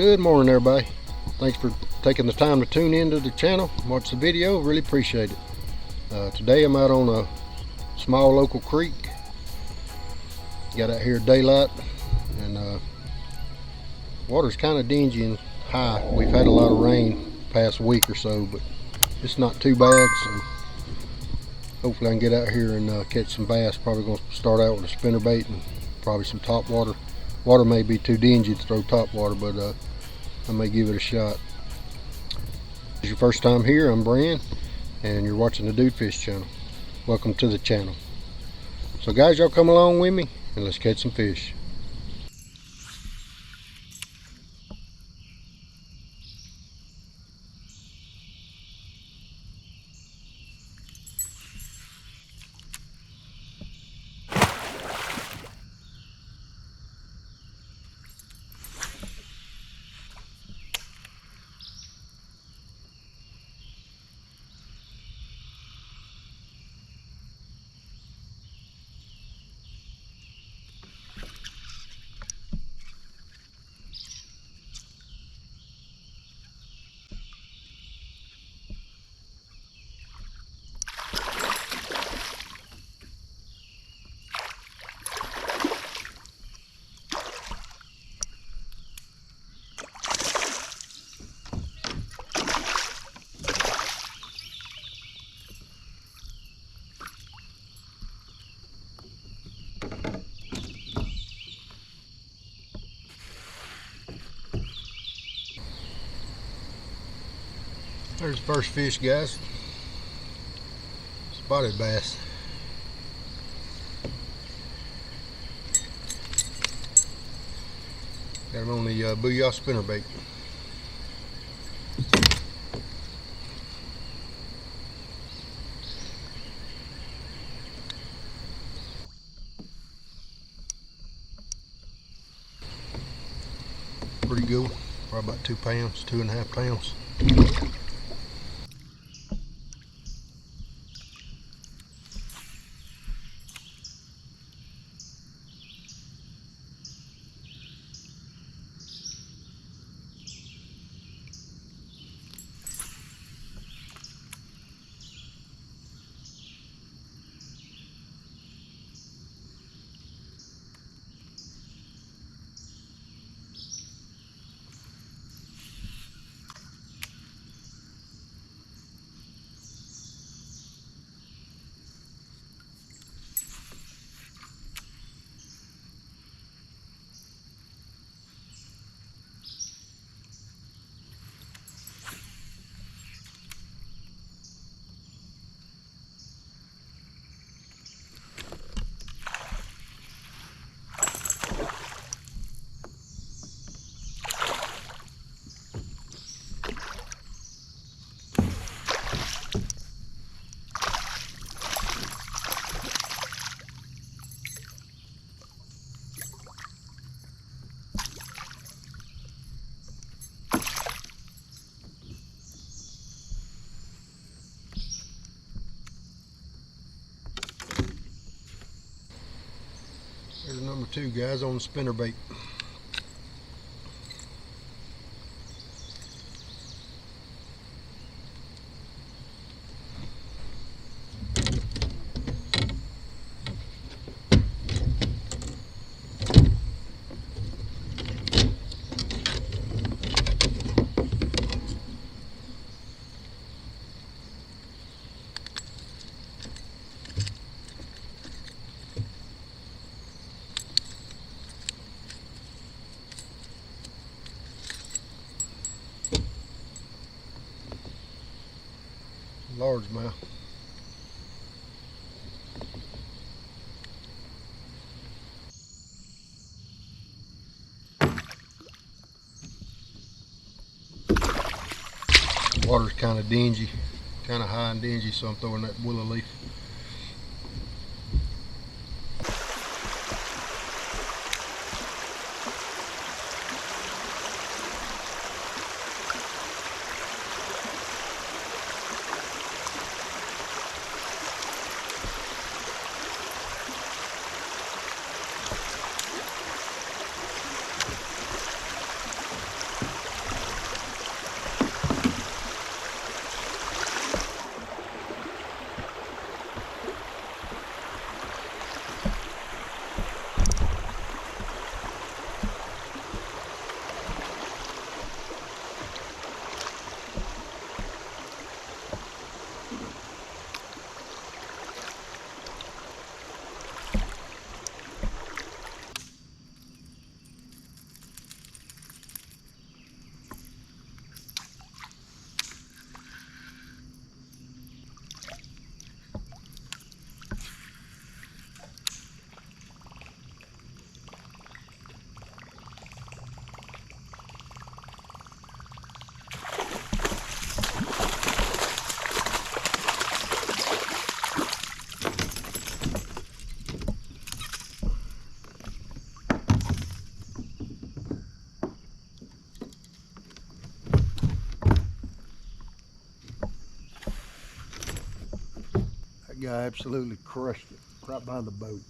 Good morning, everybody. Thanks for taking the time to tune into the channel, watch the video. Really appreciate it. Today I'm out on a small local creek. Got out here at daylight, and water's kind of dingy and high. We've had a lot of rain past week or so, but it's not too bad. So hopefully I can get out here and catch some bass. Probably going to start out with a spinnerbait and probably some topwater. Water may be too dingy to throw topwater, but I may give it a shot. If it's your first time here, I'm Brian, and you're watching the Dude Fish channel. Welcome to the channel. So guys, y'all come along with me and let's catch some fish. There's the first fish, guys. Spotted bass. Got him on the booyah spinnerbait. Pretty good one. Probably about 2 pounds, 2.5 pounds. There's number 2, guys, on the spinnerbait. Largemouth. Water's kind of dingy, kind of high and dingy, so I'm throwing that willow leaf. That guy absolutely crushed it right by the boat.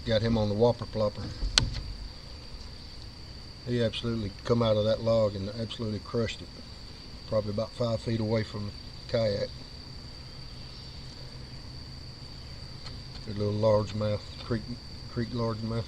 Got him on the whopper plopper. He absolutely come out of that log and absolutely crushed it. Probably about 5 feet away from the kayak. Good little largemouth, creek largemouth.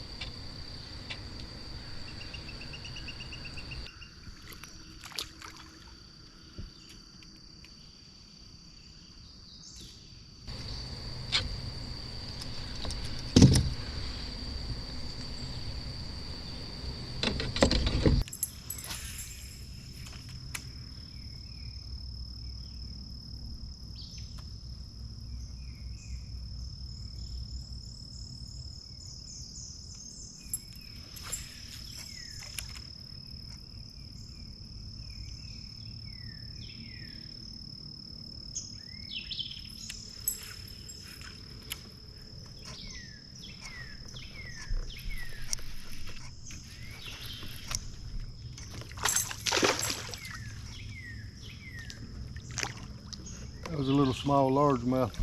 That was a little small largemouth.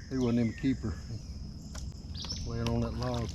He wasn't even a keeper. Laying on that log.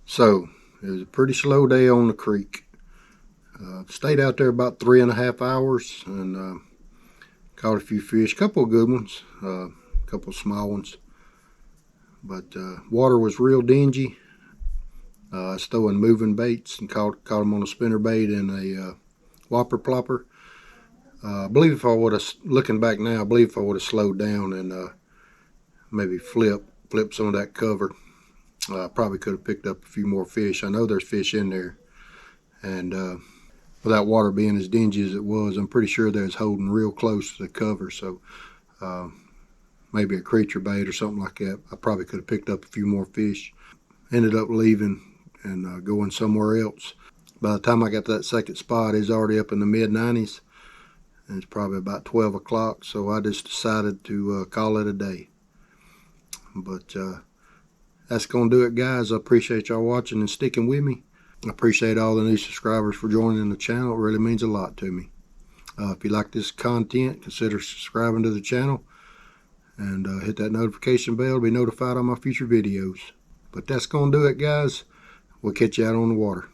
So it was a pretty slow day on the creek. Stayed out there about 3.5 hours and caught a few fish, a couple of good ones, a couple of small ones. But water was real dingy. I was throwing moving baits and caught them on a spinner bait and a whopper plopper. I believe if I would have, looking back now, I believe if I would have slowed down and maybe flip some of that cover, I probably could have picked up a few more fish. I know there's fish in there, and without water being as dingy as it was, I'm pretty sure they was holding real close to the cover. So maybe a creature bait or something like that. I probably could have picked up a few more fish. Ended up leaving and going somewhere else. By the time I got to that second spot, it was already up in the mid-90s, and it's probably about 12 o'clock. So I just decided to call it a day. But that's going to do it, guys. I appreciate y'all watching and sticking with me. I appreciate all the new subscribers for joining the channel. It really means a lot to me. If you like this content, consider subscribing to the channel and hit that notification bell to be notified on my future videos. But that's going to do it, guys. We'll catch you out on the water.